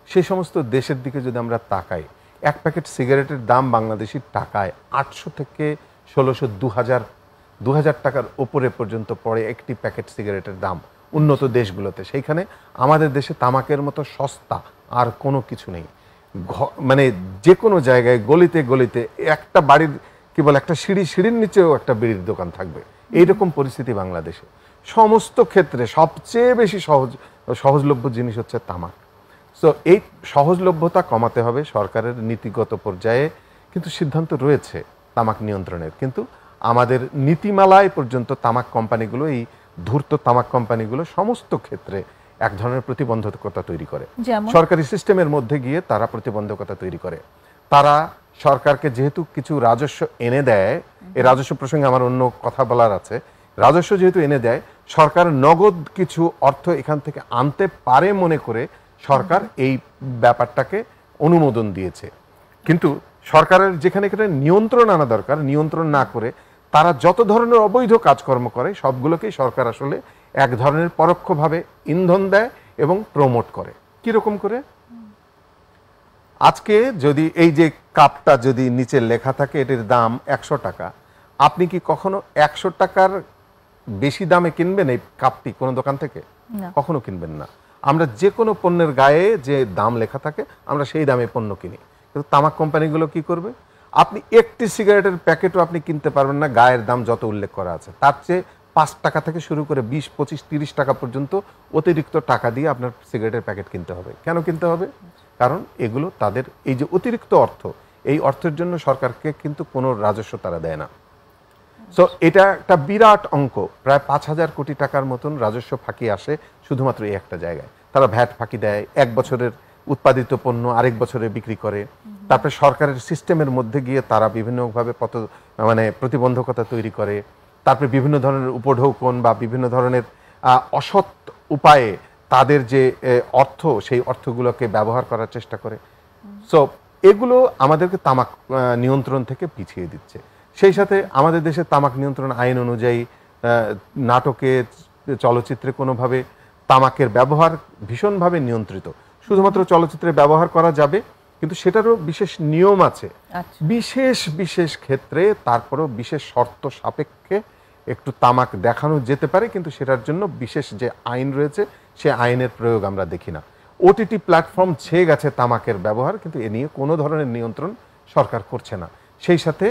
সেই সমস্ত দেশের দিকে যদি আমরা তাকাই, 1 প্যাকেট সিগারেটের দাম বাংলাদেশি টাকায় 800 থেকে 1600, 2000 টাকার উপরে পর্যন্ত পড়ে একটি প্যাকেট সিগারেটের দাম উন্নত দেশগুলোতে। সেইখানে আমাদের দেশে তামাকের মতো সস্তা আর কোনো কিছু নেই। মানে যে কোনো জায়গায় গলিতে গলিতে একটা বাড়ির কি বলে একটা সিঁড়ির নিচেও একটা বিড়ির দোকান থাকবে, এইরকম পরিস্থিতি বাংলাদেশে। সমস্ত ক্ষেত্রে সবচেয়ে বেশি সহজলভ্য জিনিস হচ্ছে তামাক। সো এই সহজলভ্যতা কমাতে হবে সরকারের নীতিগত পর্যায়ে, কিন্তু সিদ্ধান্ত রয়েছে তামাক নিয়ন্ত্রণের, কিন্তু আমাদের নীতিমালায় পর্যন্ত তামাক কোম্পানিগুলো, এই ধূর্ত তামাক কোম্পানিগুলো সমস্ত ক্ষেত্রে এক ধরনের প্রতিবন্ধকতা তৈরি করে। সরকারি সিস্টেমের মধ্যে গিয়ে তারা প্রতিবন্ধকতা তৈরি করে। তারা সরকারকে যেহেতু কিছু রাজস্ব এনে দেয়, এই রাজস্ব প্রসঙ্গে আমার অন্য কথা বলার আছে, রাজস্ব যেহেতু এনে দেয়, সরকার নগদ কিছু অর্থ এখান থেকে আনতে পারে মনে করে সরকার এই ব্যাপারটাকে অনুমোদন দিয়েছে। কিন্তু সরকারের যেখানে নিয়ন্ত্রণ আনা দরকার, নিয়ন্ত্রণ না করে তারা যত ধরনের অবৈধ কাজকর্ম করে, সবগুলোকেই সরকার আসলে এক ধরনের পরোক্ষভাবে ইন্ধন দেয় এবং প্রমোট করে। কিরকম করে? আজকে যদি এই যে কাপটা যদি নিচে লেখা থাকে এটির দাম 100 টাকা, আপনি কি কখনো 100 টাকার বেশি দামে কিনবেন এই কাপটি কোনো দোকান থেকে? কখনো কিনবেন না। আমরা যে কোনো পণ্যের গায়ে যে দাম লেখা থাকে আমরা সেই দামে পণ্য কিনি। কিন্তু তামাক কোম্পানিগুলো কি করবে? আপনি একটি সিগারেটের প্যাকেটও আপনি কিনতে পারবেন না গায়ের দাম যত উল্লেখ করা আছে, তার চেয়ে 5 টাকা থেকে শুরু করে 20, 25, 30 টাকা পর্যন্ত অতিরিক্ত টাকা দিয়ে আপনার সিগারেটের প্যাকেট কিনতে হবে। কেন কিনতে হবে? কারণ এগুলো তাদের এই যে অতিরিক্ত অর্থ, এই অর্থের জন্য সরকারকে কিন্তু কোনো রাজস্ব তারা দেয় না। সো এটা একটা বিরাট অঙ্ক, প্রায় 5,000 কোটি টাকার মতন রাজস্ব ফাঁকি আসে শুধুমাত্র এই একটা জায়গায়। তারা ভ্যাট ফাঁকি দেয়, 1 বছরের উৎপাদিত পণ্য আরেক বছরে বিক্রি করে, তারপরে সরকারের সিস্টেমের মধ্যে গিয়ে তারা বিভিন্নভাবে প্রতিবন্ধকতা তৈরি করে, তারপরে বিভিন্ন ধরনের উপঢৌকন বা বিভিন্ন ধরনের অসৎ উপায়ে তাদের যে অর্থ সেই অর্থগুলোকে ব্যবহার করার চেষ্টা করে। সো এগুলো আমাদেরকে তামাক নিয়ন্ত্রণ থেকে পিছিয়ে দিচ্ছে। সেই সাথে আমাদের দেশে তামাক নিয়ন্ত্রণ আইন অনুযায়ী নাটকে, চলচ্চিত্রে কোনোভাবে তামাকের ব্যবহার ভীষণভাবে নিয়ন্ত্রিত। শুধুমাত্র চলচ্চিত্রে ব্যবহার করা যাবে, কিন্তু সেটারও বিশেষ নিয়ম আছে। বিশেষ বিশেষ ক্ষেত্রে তারপরেও বিশেষ শর্ত সাপেক্ষে একটু তামাক দেখানো যেতে পারে, কিন্তু সেটার জন্য বিশেষ যে আইন রয়েছে সে আইনের প্রয়োগ আমরা দেখি না। ওটিটি প্ল্যাটফর্ম ছেয়ে গেছে তামাকের ব্যবহার, কিন্তু এ নিয়ে কোনো ধরনের নিয়ন্ত্রণ সরকার করছে না। সেই সাথে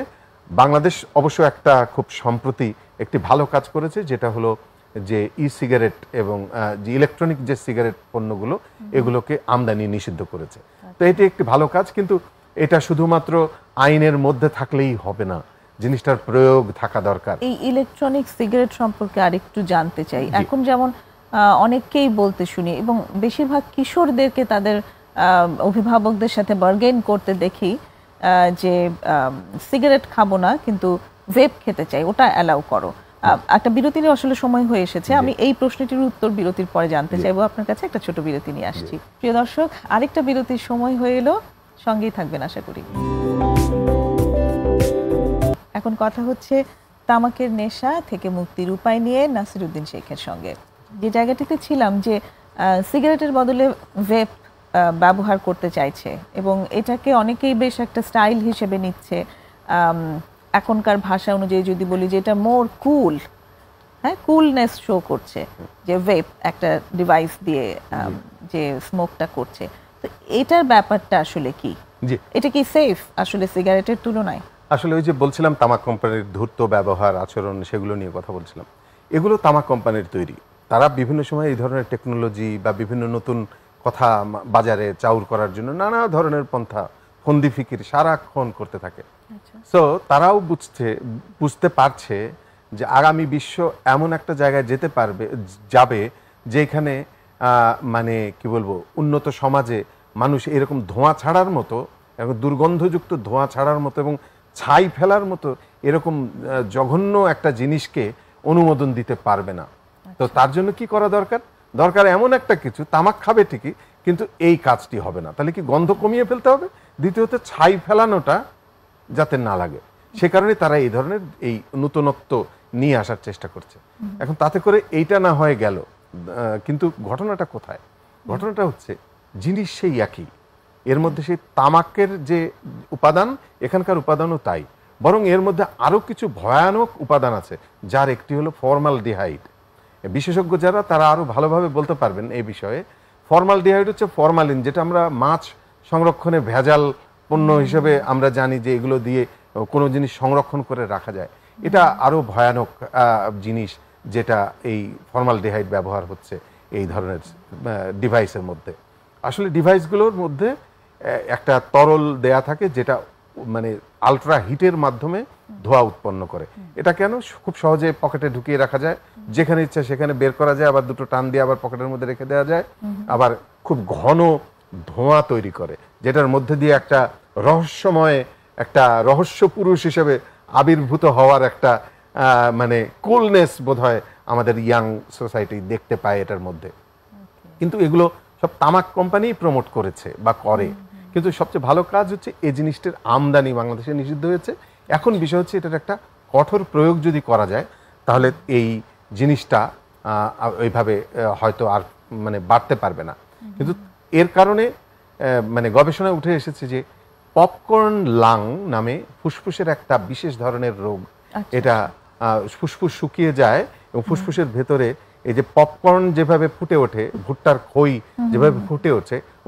বাংলাদেশ অবশ্য একটা খুব সম্প্রতি একটি ভালো কাজ করেছে, যেটা হলো যে ই সিগারেট এবং যে ইলেকট্রনিক যে সিগারেট পণ্যগুলো এগুলোকে আমদানি নিষিদ্ধ করেছে। তো এটি একটি ভালো কাজ, কিন্তু এটা শুধুমাত্র আইনের মধ্যে থাকলেই হবে না, জিনিসটার প্রয়োগ থাকা দরকার। এই ইলেকট্রনিক সিগারেট সম্পর্কে আরেকটু জানতে চাই। এখন যেমন অনেককেই বলতে শুনি এবং বেশিরভাগ কিশোরদেরকে তাদের অভিভাবকদের সাথে বার্গেন করতে দেখি যে সিগারেট খাবো না কিন্তু ভেপ খেতে চাই, ওটা অ্যালাউ করো। একটা বিরতির আসলে সময় হয়ে এসেছে, আমি এই প্রশ্নটির উত্তর বিরতির পরে জানতে চাইবো আপনার কাছে। একটা ছোট বিরতি নিয়ে আসছি। প্রিয় দর্শক, আরেকটা বিরতির সময় হয়ে এলো, সঙ্গেই থাকবেন আশা করি। এখন কথা হচ্ছে তামাকের নেশা থেকে মুক্তির উপায় নিয়ে নাসিরউদ্দিন শেখের সঙ্গে। যে জায়গাটিতে ছিলাম যে সিগারেটের বদলে ভেপ ব্যবহার করতে চাইছে এবং এটাকে অনেকেই বেশ একটা স্টাইল হিসেবে নিচ্ছে। এখনকার ভাষা অনুযায়ী যদি বলি যে এটা মোর কুল, হ্যাঁ, কুলনেস শো করছে যে ভেপ একটা ডিভাইস দিয়ে যে স্মোকটা করছে। তো এটার ব্যাপারটা আসলে কি? এটা কি সেফ আসলে সিগারেটের তুলনায়? আসলে ওই যে বলছিলাম তামাক কোম্পানির ধূর্ত ব্যবহার, আচরণ, সেগুলো নিয়ে কথা বলছিলাম। এগুলো তামাক কোম্পানির তৈরি। তারা বিভিন্ন সময় এই ধরনের টেকনোলজি বা বিভিন্ন নতুন কথা বাজারে চাউর করার জন্য নানা ধরনের পন্থা ফন্দি ফিকির সারাক্ষণ করতে থাকে। সো তারাও বুঝতে পারছে যে আগামী বিশ্ব এমন একটা জায়গায় যাবে যেখানে মানে কি বলবো, উন্নত সমাজে মানুষ এরকম ধোঁয়া ছাড়ার মতো এবং দুর্গন্ধযুক্ত ধোঁয়া ছাড়ার মতো এবং ছাই ফেলার মতো এরকম জঘন্য একটা জিনিসকে অনুমোদন দিতে পারবে না। তো তার জন্য কি করা দরকার এমন একটা কিছু, তামাক খাবে ঠিকই কিন্তু এই কাজটি হবে না। তাহলে কি গন্ধ কমিয়ে ফেলতে হবে, দ্বিতীয়ত ছাই ফেলানোটা যাতে না লাগে, সে কারণে তারা এই ধরনের এই নতুনত্ব নিয়ে আসার চেষ্টা করছে। এখন তাতে করে এইটা না হয়ে গেল, কিন্তু ঘটনাটা কোথায়? ঘটনাটা হচ্ছে জিনিস সেই একই, এর মধ্যে সেই তামাকের যে উপাদান এখানকার উপাদানও তাই, বরং এর মধ্যে আরও কিছু ভয়ানক উপাদান আছে, যার একটি হলো ফর্মালডিহাইড। বিশেষজ্ঞ যারা তারা আরও ভালোভাবে বলতে পারবেন এই বিষয়ে। ফর্মালডিহাইড হচ্ছে ফরমালিন, যেটা আমরা মাছ সংরক্ষণে ভেজাল পণ্য হিসেবে আমরা জানি যে এগুলো দিয়ে কোনো জিনিস সংরক্ষণ করে রাখা যায়। এটা আরও ভয়ানক জিনিস, যেটা এই ফর্মালডিহাইড ব্যবহার হচ্ছে এই ধরনের ডিভাইসের মধ্যে। আসলে ডিভাইসগুলোর মধ্যে একটা তরল দেয়া থাকে যেটা মানে আলট্রা হিটের মাধ্যমে ধোঁয়া উৎপন্ন করে। এটা কেন? খুব সহজে পকেটে ঢুকিয়ে রাখা যায়, যেখানে ইচ্ছা সেখানে বের করা যায়, আবার দুটো টান দিয়ে আবার পকেটের মধ্যে রেখে দেওয়া যায়। আবার খুব ঘন ধোঁয়া তৈরি করে, যেটার মধ্যে দিয়ে একটা রহস্যময়, একটা রহস্য পুরুষ হিসেবে আবির্ভূত হওয়ার একটা মানে কুলনেস বোধহয় আমাদের ইয়াং সোসাইটি দেখতে পায় এটার মধ্যে। কিন্তু এগুলো সব তামাক কোম্পানি প্রমোট করেছে বা করে। কিন্তু সবচেয়ে ভালো কাজ হচ্ছে এই জিনিসটার আমদানি বাংলাদেশে নিষিদ্ধ হয়েছে। এখন বিষয় হচ্ছে এটার একটা কঠোর প্রয়োগ যদি করা যায় তাহলে এই জিনিসটা ওইভাবে হয়তো আর মানে বাড়তে পারবে না। কিন্তু এর কারণে মানে গবেষণায় উঠে এসেছে যে পপকর্ন লাং নামে ফুসফুসের একটা বিশেষ ধরনের রোগ, এটা ফুসফুস শুকিয়ে যায় এবং ফুসফুসের ভেতরে এই যে পপকর্ন যেভাবে ফুটে ওঠে, ভুট্টার খই যেভাবে ফুটে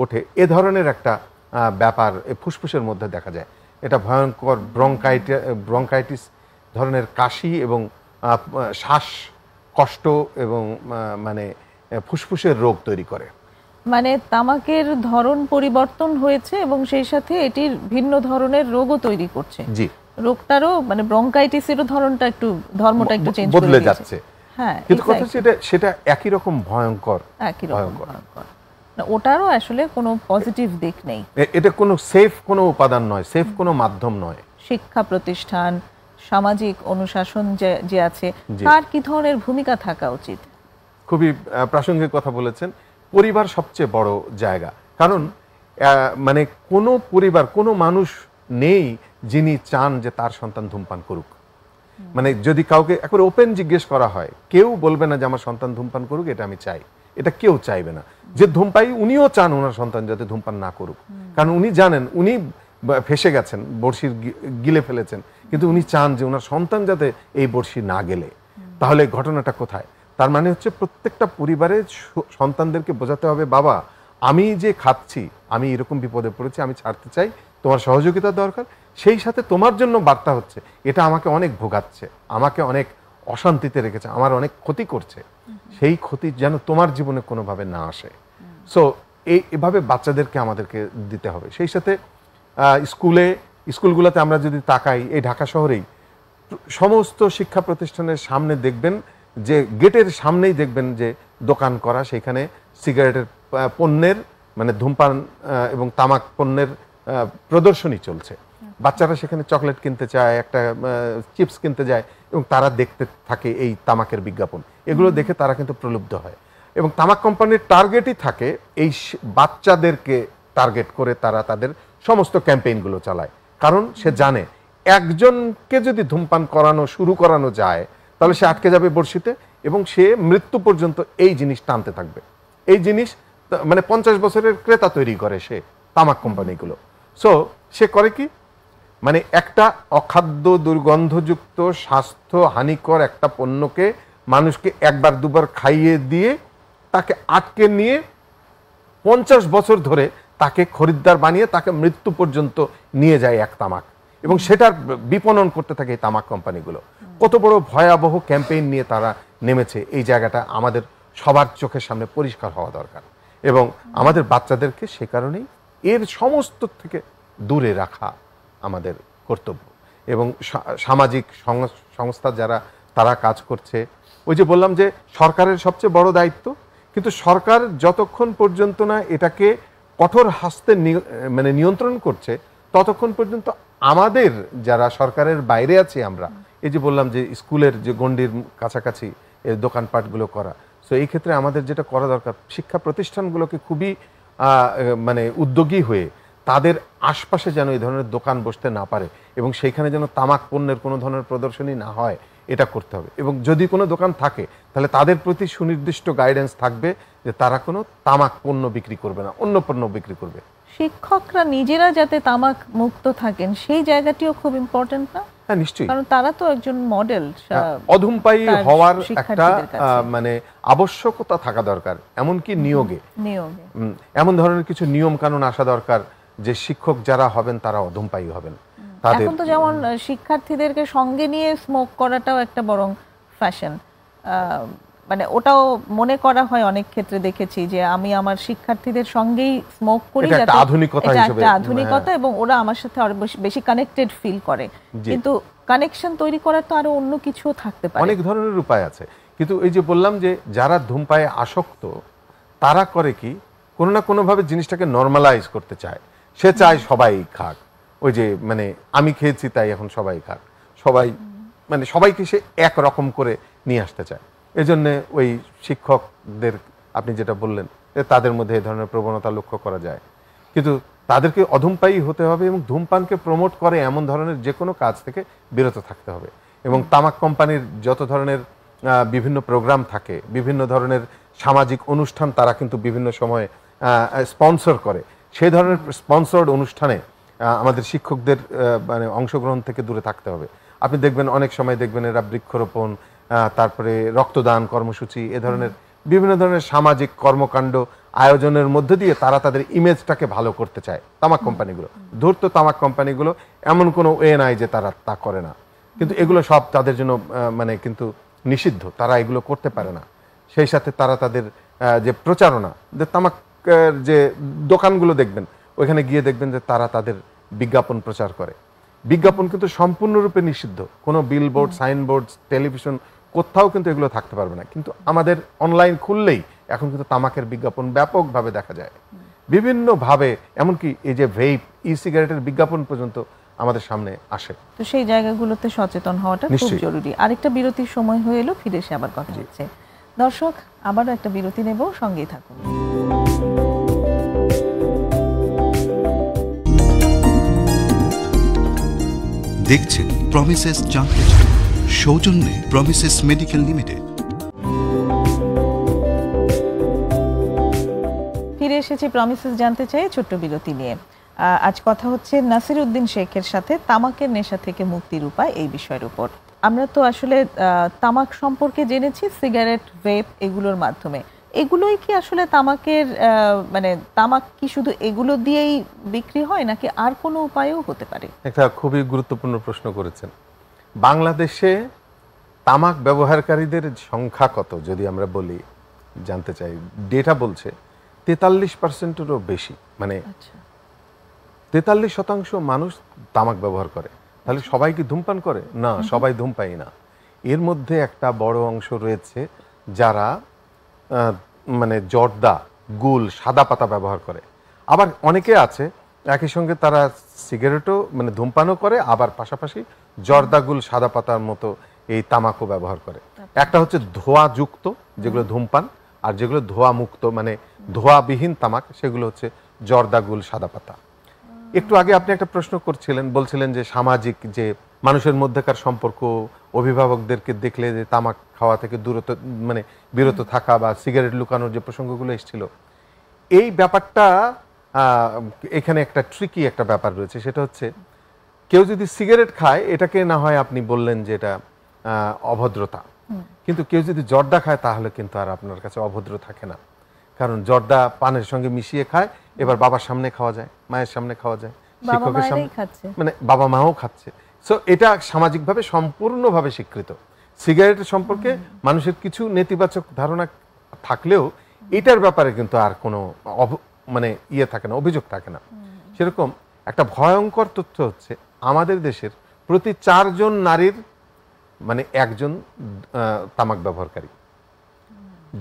ওঠে এ ধরনের একটা ব্যাপার ফুসফুসের মধ্যে দেখা যায়। এটা ভয়ঙ্কর ব্রঙ্কাইটিস ধরনের কাশি এবং শ্বাস কষ্ট এবং মানে ফুসফুসের রোগ তৈরি করে। মানে তামাকের ধরন পরিবর্তন হয়েছে এবং সেই সাথে এটির ভিন্ন ধরনের রোগও তৈরি করছে। জি, রোগটারও মানে ব্রঙ্কাইটিসেরও ধরনটা একটু ধর্মটা একটু চেঞ্জ বদলে যাচ্ছে। হ্যাঁ, কিন্তু কথা হচ্ছে সেটা একই রকম ভয়ঙ্কর। না, ওটারও আসলে কোনো পজিটিভ দিক নেই। এটা কোনো সেফ কোনো উপাদান নয়, সেফ কোনো মাধ্যম নয়। শিক্ষা প্রতিষ্ঠান, সামাজিক অনুশাসন যে আছে, তার কি ধরনের ভূমিকা থাকা উচিত? খুবই প্রাসঙ্গিক কথা বলেছেন। পরিবার সবচেয়ে বড় জায়গা, কারণ মানে কোনো পরিবার, কোনো মানুষ নেই যিনি চান যে তার সন্তান ধূমপান করুক। মানে যদি কাউকে একবার ওপেন জিজ্ঞেস করা হয়, কেউ বলবে না যে আমার সন্তান ধূমপান করুক, এটা আমি চাই। এটা কেউ চাইবে না। যে ধূমপায়ী উনিও চান ওনার সন্তান যাতে ধূমপান না করুক, কারণ উনি জানেন উনি ফেসে গেছেন, বড়শির গিলে ফেলেছেন, কিন্তু উনি চান যে ওনার সন্তান যাতে এই বড়শি না গেলে। তাহলে ঘটনাটা কোথায়? তার মানে হচ্ছে প্রত্যেকটা পরিবারের সন্তানদেরকে বোঝাতে হবে, বাবা আমি যে খাচ্ছি, আমি এরকম বিপদে পড়েছি, আমি ছাড়তে চাই, তোমার সহযোগিতা দরকার। সেই সাথে তোমার জন্য বার্তা হচ্ছে এটা আমাকে অনেক ভোগাচ্ছে, আমাকে অনেক অশান্তিতে রেখেছে, আমার অনেক ক্ষতি করছে, সেই ক্ষতি যেন তোমার জীবনে কোনোভাবে না আসে। সো এভাবে বাচ্চাদেরকে আমাদেরকে দিতে হবে। সেই সাথে স্কুলগুলোতে আমরা যদি তাকাই, এই ঢাকা শহরেই সমস্ত শিক্ষা প্রতিষ্ঠানের সামনে দেখবেন যে গেটের সামনেই দেখবেন যে দোকান করা, সেখানে সিগারেটের পণ্যের মানে ধূমপান এবং তামাক পণ্যের প্রদর্শনী চলছে। বাচ্চারা সেখানে চকলেট কিনতে চায়, একটা চিপস কিনতে যায় এবং তারা দেখতে থাকে এই তামাকের বিজ্ঞাপন। এগুলো দেখে তারা কিন্তু প্রলুব্ধ হয় এবং তামাক কোম্পানির টার্গেটই থাকে এই বাচ্চাদেরকে টার্গেট করে তারা তাদের সমস্ত ক্যাম্পেইনগুলো চালায়। কারণ সে জানে একজনকে যদি ধূমপান শুরু করানো যায় তাহলে সে আটকে যাবে বড়শিতে এবং সে মৃত্যু পর্যন্ত এই জিনিস টানতে থাকবে। এই জিনিস মানে 50 বছরের ক্রেতা তৈরি করে সে তামাক কোম্পানিগুলো। সো সে করে কি, মানে একটা অখাদ্য দুর্গন্ধযুক্ত স্বাস্থ্য হানিকর একটা পণ্যকে মানুষকে একবার দুবার খাইয়ে দিয়ে তাকে আটকে নিয়ে 50 বছর ধরে তাকে খরিদ্দার বানিয়ে তাকে মৃত্যু পর্যন্ত নিয়ে যায় এক তামাক, এবং সেটার বিপণন করতে থাকে এই তামাক কোম্পানিগুলো। কত বড় ভয়াবহ ক্যাম্পেইন নিয়ে তারা নেমেছে, এই জায়গাটা আমাদের সবার চোখের সামনে পরিষ্কার হওয়া দরকার এবং আমাদের বাচ্চাদেরকে সে কারণেই এর সমস্ত থেকে দূরে রাখা আমাদের কর্তব্য। এবং সামাজিক সংস্থা যারা তারা কাজ করছে, ওই যে বললাম যে সরকারের সবচেয়ে বড় দায়িত্ব, কিন্তু সরকার যতক্ষণ পর্যন্ত না এটাকে কঠোর হস্তে মানে নিয়ন্ত্রণ করছে ততক্ষণ পর্যন্ত আমাদের যারা সরকারের বাইরে আছি আমরা, এই যে বললাম যে স্কুলের যে গণ্ডির কাছাকাছি এই দোকানপাটগুলো করা, সো এই ক্ষেত্রে আমাদের যেটা করা দরকার, শিক্ষা প্রতিষ্ঠানগুলোকে খুবই মানে উদ্যোগী হয়ে তাদের আশপাশে যেন এই ধরনের দোকান বসতে না পারে এবং সেইখানে যেন তামাক পণ্যের কোনো ধরনের প্রদর্শনী না হয়, এটা করতে হবে। এবং যদি কোনো দোকান থাকে তাহলে তাদের প্রতি সুনির্দিষ্ট গাইডেন্স থাকবে যে তারা কোনো তামাক পণ্য বিক্রি করবে না, অন্য পণ্য বিক্রি করবে। শিক্ষকরা নিজেরা যাতে তামাক মুক্ত থাকেন সেই জায়গাটিও খুব ইম্পর্টেন্ট না? হ্যাঁ, নিশ্চয়ই। কারণ তারা তো একজন মডেল। অধূমপায়ী হওয়ার একটা মানে আবশ্যকতা থাকা দরকার, এমনকি নিয়োগে এমন ধরনের কিছু নিয়ম কানুন আসা দরকার যে শিক্ষক যারা হবেন তারা অধূমপায়ী হবেন। এখন তো যেমন শিক্ষার্থীদেরকে সঙ্গে নিয়ে স্মোক করাটাও একটা বরং ফ্যাশন, মানে ওটাও মনে করা হয় অনেক ক্ষেত্রে দেখেছি যে আমি আমার শিক্ষার্থীদের সঙ্গেই স্মোক করি, এটা একটা আধুনিকতা হিসেবে, একটা আধুনিকতা, এবং ওরা আমার সাথে আরো বেশি কানেক্টেড ফিল করে। কিন্তু কানেকশন তৈরি করার তো আরো অন্য কিছু থাকতে পারে, অনেক ধরনের উপায় আছে। কিন্তু এই যে বললাম যে যারা ধূমপায়ে আসক্ত তারা করে কি, কোনো না কোনোভাবে জিনিসটাকে নর্মালাইজ করতে চায়। সে চায় সবাই খাক, ওই যে মানে আমি খেয়েছি তাই এখন সবাই খাক, সবাই মানে সবাইকে সে এক রকম করে নিয়ে আসতে চায়। এই জন্যে ওই শিক্ষকদের আপনি যেটা বললেন তাদের মধ্যে এই ধরনের প্রবণতা লক্ষ্য করা যায়। কিন্তু তাদেরকে অধূমপায়ী হতে হবে এবং ধূমপানকে প্রমোট করে এমন ধরনের যে কোনো কাজ থেকে বিরত থাকতে হবে। এবং তামাক কোম্পানির যত ধরনের বিভিন্ন প্রোগ্রাম থাকে, বিভিন্ন ধরনের সামাজিক অনুষ্ঠান তারা কিন্তু বিভিন্ন সময় স্পন্সর করে। সেই ধরনের স্পন্সর্ড অনুষ্ঠানে আমাদের শিক্ষকদের মানে অংশগ্রহণ থেকে দূরে থাকতে হবে। আপনি দেখবেন অনেক সময় দেখবেন এরা বৃক্ষরোপণ, তারপরে রক্তদান কর্মসূচি, এ ধরনের বিভিন্ন ধরনের সামাজিক কর্মকাণ্ড আয়োজনের মধ্যে দিয়ে তারা তাদের ইমেজটাকে ভালো করতে চায়। তামাক কোম্পানিগুলো, ধূর্ত তামাক কোম্পানিগুলো, এমন কোনো ওয়ে নাই যে তারা তা করে না, কিন্তু এগুলো সব তাদের জন্য মানে কিন্তু নিষিদ্ধ, তারা এগুলো করতে পারে না। সেই সাথে তারা তাদের যে প্রচারণা, যে তামাকের যে দোকানগুলো দেখবেন, ওইখানে গিয়ে দেখবেন যে তারা তাদের বিজ্ঞাপন প্রচার করে। বিজ্ঞাপন কিন্তু সম্পূর্ণরূপে নিষিদ্ধ, কোনো বিলবোর্ড, সাইনবোর্ড, টেলিভিশন কোথাও কিন্তু এগুলো থাকতে পারবে না। কিন্তু আমাদের অনলাইন খুললেই এখন কিন্তু তামাকের বিজ্ঞাপন ব্যাপকভাবে দেখা যায় বিভিন্নভাবে, এমনকি এই যে ভেইপ, ই সিগারেটের বিজ্ঞাপন পর্যন্ত আমাদের সামনে আসে। তো সেই জায়গাগুলোতে সচেতন হওয়াটা খুব জরুরি। আরেকটা বিরতির সময় হয়ে এলো, ফিরে এসে আবার কথা হচ্ছে। দর্শক, আবারও একটা বিরতি নেব, সঙ্গেই থাকুন। দেখছেন প্রমিসেস জানতে চাই, সৌজন্যে প্রমিসেস মেডিকেল লিমিটেড। ফিরে এসেছি প্রমিসেস জানতে চাই ছোট্ট বিরতি নিয়ে। আজ কথা হচ্ছে নাসির উদ্দিন শেখের সাথে তামাকের নেশা থেকে মুক্তির উপায়, এই বিষয়ের উপর। আমরা তো আসলে তামাক সম্পর্কে জেনেছি সিগারেট, ভেপ এগুলোর মাধ্যমে। এগুলোই কি আসলে তামাকের মানে তামাক কি শুধু এগুলো দিয়েই বিক্রি হয়, নাকি আর কোনো উপায়ও হতে পারে? একটা খুবই গুরুত্বপূর্ণ প্রশ্ন করেছেন। বাংলাদেশে তামাক ব্যবহারকারীদের সংখ্যা কত যদি আমরা বলি, জানতে চাই, ডেটা বলছে 43%-এরও বেশি, মানে 43% মানুষ তামাক ব্যবহার করে। তাহলে সবাই কি ধূমপান করে? না, সবাই ধূমপাই না। এর মধ্যে একটা বড় অংশ রয়েছে যারা মানে জর্দা, গুল, সাদা পাতা ব্যবহার করে। আবার অনেকে আছে একই সঙ্গে তারা সিগারেটও মানে ধূমপানও করে, আবার পাশাপাশি জর্দা, গুল, সাদা পাতার মতো এই তামাকও ব্যবহার করে। একটা হচ্ছে ধোঁয়াযুক্ত যেগুলো ধূমপান, আর যেগুলো ধোঁয়া মুক্ত মানে ধোঁয়াবিহীন তামাক, সেগুলো হচ্ছে জর্দা, গুল, সাদা পাতা। একটু আগে আপনি একটা প্রশ্ন করছিলেন, বলছিলেন যে সামাজিক যে মানুষের মধ্যেকার সম্পর্ক, অভিভাবকদেরকে দেখলে যে তামাক খাওয়া থেকে মানে বিরত থাকা বা সিগারেট লুকানোর যে প্রসঙ্গগুলো এসেছিল, এই ব্যাপারটা এখানে একটা ট্রিকি একটা ব্যাপার রয়েছে। সেটা হচ্ছে কেউ যদি সিগারেট খায়, এটাকে না হয় আপনি বললেন যে এটা অভদ্রতা, কিন্তু কেউ যদি জর্দা খায় তাহলে কিন্তু আর আপনার কাছে অভদ্র থাকে না। কারণ জর্দা পানের সঙ্গে মিশিয়ে খায়, এবার বাবার সামনে খাওয়া যায়, মায়ের সামনে খাওয়া যায়, শিক্ষকের সামনে, মানে বাবা মাও খাচ্ছে। সো এটা সামাজিকভাবে সম্পূর্ণভাবে স্বীকৃত। সিগারেটের সম্পর্কে মানুষের কিছু নেতিবাচক ধারণা থাকলেও এটার ব্যাপারে কিন্তু আর কোনো মানে ইয়ে থাকে না, অভিযোগ থাকে না। সেরকম একটা ভয়ঙ্কর তথ্য হচ্ছে আমাদের দেশের প্রতি 4 জন নারীর মানে একজন তামাক ব্যবহারকারী।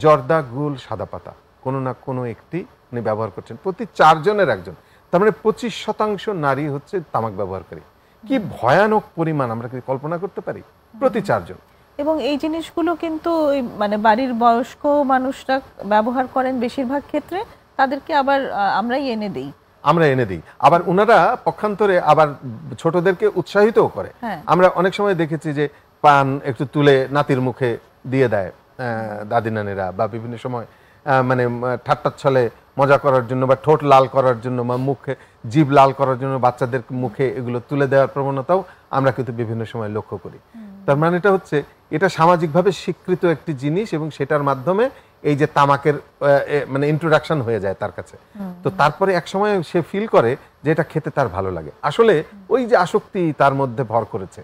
জর্দা, গুল, সাদা পাতা কোনো না কোনো একটি উনি ব্যবহার করছেন, প্রতি 4 জনের একজন। তার মানে 25% নারী হচ্ছে তামাক ব্যবহারকারী। কি ভয়ানক পরিমাণ, আমরা কি কল্পনা করতে পারি? প্রতি 4 জন। এবং এই জিনিসগুলো কিন্তু মানে বাড়ির বয়স্ক মানুষরা ব্যবহার করেন বেশিরভাগ ক্ষেত্রে, তাদেরকে আবার আমরাই এনে দিই। আবার ওনারা পক্ষান্তরে আবার ছোটদেরকে উৎসাহিতও করে। আমরা অনেক সময় দেখেছি যে পান একটু তুলে নাতির মুখে দিয়ে দেয় দাদি নানিরা, বা বিভিন্ন সময় মানে ঠাট্টার ছলে মজা করার জন্য বা ঠোঁট লাল করার জন্য বা মুখে জিভ লাল করার জন্য বাচ্চাদের মুখে এগুলো তুলে দেওয়ার প্রবণতাও আমরা কিন্তু বিভিন্ন সময় লক্ষ্য করি। তার মানে এটা হচ্ছে এটা সামাজিকভাবে স্বীকৃত একটি জিনিস, এবং সেটার মাধ্যমে এই যে তামাকের মানে ইন্ট্রোডাকশন হয়ে যায় তার কাছে। তো তারপরে এক সময় সে ফিল করে যে এটা খেতে তার ভালো লাগে। আসলে ওই যে আসক্তি তার মধ্যে ভর করেছে,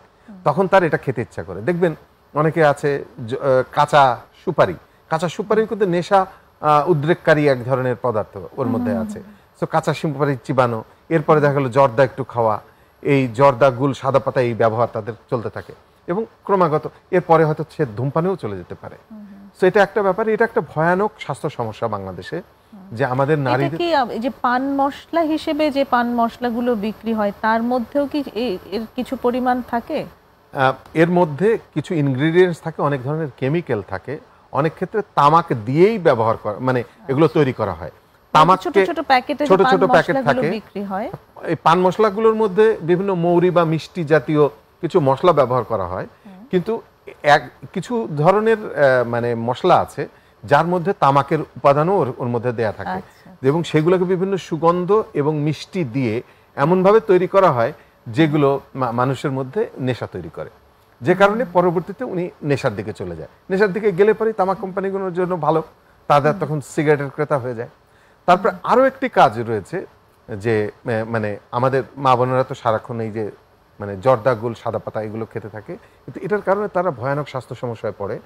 তখন তার এটা খেতে ইচ্ছা করে। দেখবেন অনেকে আছে কাঁচা সুপারি কিন্তু নেশা উদ্রেককারী এক ধরনের পদার্থ ওর মধ্যে আছে। সো কাঁচা সুপারি চিবানো, এরপরে দেখা গেলো জর্দা একটু খাওয়া, এই জর্দা, গুল, সাদা পাতা এই ব্যবহার তাদের চলতে থাকে, এবং ক্রমাগত এরপরে হয়তো সে ধূমপানেও চলে যেতে পারে। সো এটা একটা ব্যাপার, এটা একটা ভয়ানক স্বাস্থ্য সমস্যা বাংলাদেশে, যে আমাদের নারীদের কি যে পান মশলা হিসেবে যে পান মশলাগুলো বিক্রি হয় তার মধ্যেও কি এর কিছু পরিমাণ থাকে? এর মধ্যে কিছু ইনগ্রেডিয়েন্টস থাকে, অনেক ধরনের কেমিক্যাল থাকে, অনেক ক্ষেত্রে তামাক দিয়েই ব্যবহার করা মানে এগুলো তৈরি করা হয়। তামাক ছোট ছোট প্যাকেট থাকে বিক্রি হয়। এই পান মশলাগুলোর মধ্যে বিভিন্ন মৌরি বা মিষ্টি জাতীয় কিছু মশলা ব্যবহার করা হয়, কিন্তু কিছু ধরনের মানে মশলা আছে যার মধ্যে তামাকের উপাদানও ওর মধ্যে দেয়া থাকে, এবং সেগুলোকে বিভিন্ন সুগন্ধ এবং মিষ্টি দিয়ে এমনভাবে তৈরি করা হয় যেগুলো মানুষের মধ্যে নেশা তৈরি করে, যে কারণে পরবর্তীতে উনি নেশার দিকে চলে যায়। নেশার দিকে গেলে পরে তামাক কোম্পানিগুলোর জন্য ভালো, তাদের তখন সিগারেটের ক্রেতা হয়ে যায়। তারপরে আরও একটি কাজ রয়েছে যে মানে আমাদের মা বোনেরা তো সারাক্ষণ এই যে মানে জর্দা গুল, সাদা পাতা এগুলো খেতে থাকে, কিন্তু এটার কারণে তারা ভয়ানক স্বাস্থ্য সমস্যায় পড়ে।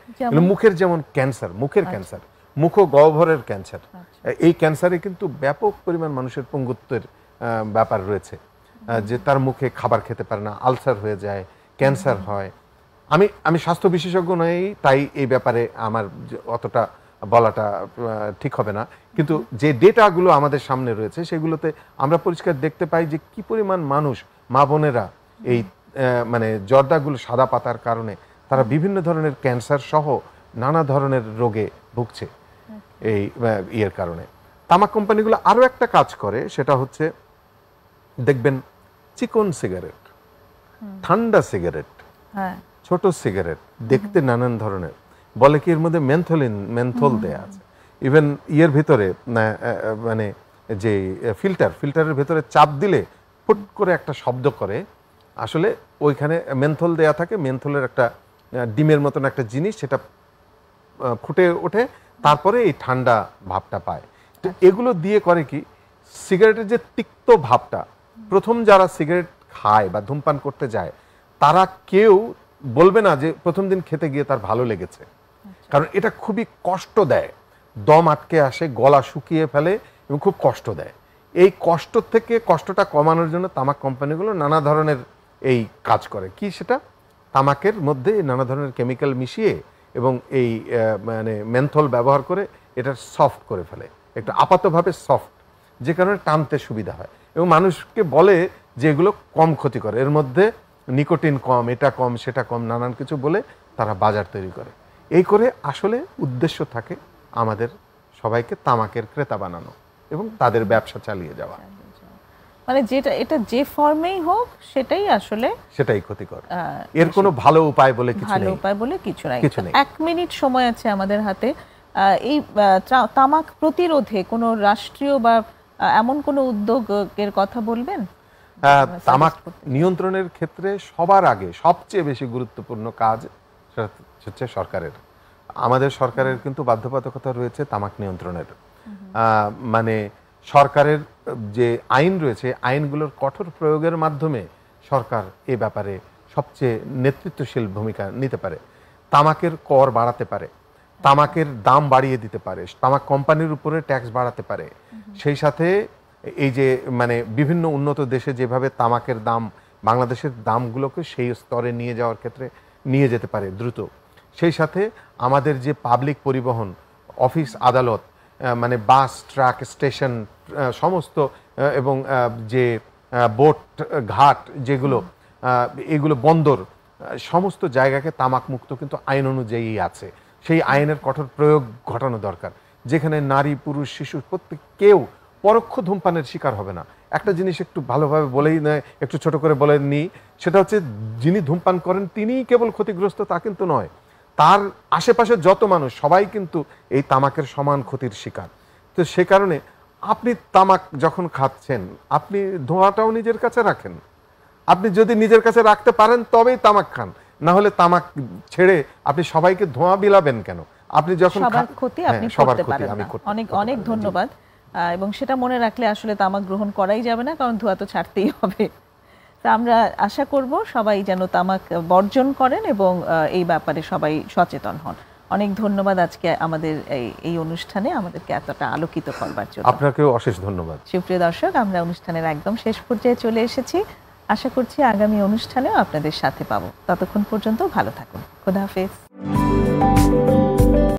মুখের যেমন ক্যান্সার, মুখের ক্যান্সার, মুখ গহ্বরের ক্যান্সার, এই ক্যান্সারে কিন্তু ব্যাপক পরিমাণ মানুষের পঙ্গুত্বের ব্যাপার রয়েছে, যে তার মুখে খাবার খেতে পারে না, আলসার হয়ে যায়, ক্যান্সার হয়। আমি স্বাস্থ্য বিশেষজ্ঞ নই, তাই এই ব্যাপারে আমার অতটা বলাটা ঠিক হবে না, কিন্তু যে ডেটাগুলো আমাদের সামনে রয়েছে সেগুলোতে আমরা পরিষ্কার দেখতে পাই যে কি পরিমাণ মানুষ, মা বোনেরা এই মানে জর্দাগুলো, সাদা পাতার কারণে তারা বিভিন্ন ধরনের ক্যান্সার সহ নানা ধরনের রোগে ভুগছে এই ইয়ের কারণে। তামাক কোম্পানিগুলো আরও একটা কাজ করে, সেটা হচ্ছে দেখবেন চিকন সিগারেট, ঠান্ডা সিগারেট, ছোট সিগারেট, দেখতে নানান ধরনের, বলে কি এর মধ্যে মেন্থল দেয়া আছে। ইভেন ইয়ের ভিতরে মানে যে ফিল্টারের ভিতরে চাপ দিলে ফুট করে একটা শব্দ করে, আসলে ওইখানে মেন্থল দেয়া থাকে। মেন্থলের একটা ডিমের মতন একটা জিনিস, সেটা ফুটে ওঠে, তারপরে এই ঠান্ডা ভাবটা পায়। তো এগুলো দিয়ে করে কি, সিগারেটের যে তিক্ত ভাবটা, প্রথম যারা সিগারেট খায় বা ধূমপান করতে যায় তারা কেউ বলবে না যে প্রথম দিন খেতে গিয়ে তার ভালো লেগেছে, কারণ এটা খুবই কষ্ট দেয়, দম আটকে আসে, গলা শুকিয়ে ফেলে এবং খুব কষ্ট দেয়। এই কষ্ট থেকে কষ্টটা কমানোর জন্য তামাক কোম্পানিগুলো নানা ধরনের এই কাজ করে। কি সেটা, তামাকের মধ্যে নানা ধরনের কেমিক্যাল মিশিয়ে এবং এই মানে মেন্থল ব্যবহার করে এটা সফট করে ফেলে, একটু আপাতভাবে সফট, যে কারণে টানতে সুবিধা হয়, এবং মানুষকে বলে যে এগুলো কম ক্ষতি করে, এর মধ্যে নিকোটিন কম, এটা কম, সেটা কম, নানান কিছু বলে তারা বাজার তৈরি করে। এই করে আসলে উদ্দেশ্য থাকে আমাদের সবাইকে তামাকের ক্রেতা বানানো এবং তাদের ব্যবসা চালিয়ে যাওয়া। মানে যেটা এটা যে ফর্মেই হোক সেটাই ক্ষতিকর, এর কোনো ভালো উপায় বলে কিছু নাই। 1 মিনিট সময় আছে আমাদের হাতে। এই তামাক প্রতিরোধে কোনো রাষ্ট্রীয় বা এমন কোনো উদ্যোগের কথা বলবেন? তামাক নিয়ন্ত্রণের ক্ষেত্রে সবার আগে সবচেয়ে বেশি গুরুত্বপূর্ণ কাজ হচ্ছে সরকারের। আমাদের সরকারের কিন্তু বাধ্যবাধকতা রয়েছে তামাক নিয়ন্ত্রণের। মানে সরকারের যে আইন রয়েছে, আইনগুলোর কঠোর প্রয়োগের মাধ্যমে সরকার এ ব্যাপারে সবচেয়ে নেতৃত্বশীল ভূমিকা নিতে পারে। তামাকের কর বাড়াতে পারে, তামাকের দাম বাড়িয়ে দিতে পারে, তামাক কোম্পানির উপরে ট্যাক্স বাড়াতে পারে। সেই সাথে এই যে মানে বিভিন্ন উন্নত দেশে যেভাবে তামাকের দাম, বাংলাদেশের দামগুলোকে সেই স্তরে নিয়ে যাওয়ার ক্ষেত্রে নিয়ে যেতে পারে দ্রুত। সেই সাথে আমাদের যে পাবলিক পরিবহন, অফিস আদালত, মানে বাস, ট্রাক, স্টেশন সমস্ত, এবং যে বোট ঘাট যেগুলো, এগুলো বন্দর, সমস্ত জায়গাকে তামাক মুক্ত কিন্তু আইন অনুযায়ী আছে। সেই আইনের কঠোর প্রয়োগ ঘটানো দরকার, যেখানে নারী, পুরুষ, শিশু প্রত্যেক কেউ পরোক্ষ ধূমপানের শিকার হবে না। একটা জিনিস একটু ভালোভাবে বলেই নয়, একটু ছোট করে বলে নিই, সেটা হচ্ছে যিনি ধূমপান করেন তিনিই কেবল ক্ষতিগ্রস্ত তা কিন্তু নয়, তার আশেপাশে যত মানুষ সবাই কিন্তু এই তামাকের সমান ক্ষতির শিকার। তো সে কারণে আপনি তামাক যখন খাচ্ছেন আপনি ধোঁয়াটাও নিজের কাছে রাখেন। আপনি যদি নিজের কাছে রাখতে পারেন তবেই তামাক খান, না হলে তামাক ছেড়ে আপনি সবাইকে ধোঁয়া বিলাবেন কেন? আপনি যখন সবার ক্ষতি আপনি করতে পারেন না। অনেক অনেক ধন্যবাদ। এবং সেটা মনে রাখলে আসলে তামাক গ্রহণ করাই যাবে না, কারণ ধোঁয়া তো ছাড়তেই হবে। তা আমরা আশা করব সবাই যেন তামাক বর্জন করেন এবং এই ব্যাপারে সবাই সচেতন হন। অনেক ধন্যবাদ আজকে আমাদের এই অনুষ্ঠানে আমাদেরকে এতটা আলোকিত করবার জন্য। আপনাকেও অশেষ ধন্যবাদ। সুপ্রিয় দর্শক, আমরা অনুষ্ঠানের একদম শেষ পর্যায়ে চলে এসেছি। আশা করছি আগামী অনুষ্ঠানেও আপনাদের সাথে পাবো। ততক্ষণ পর্যন্ত ভালো থাকুন। খোদা হাফেজ।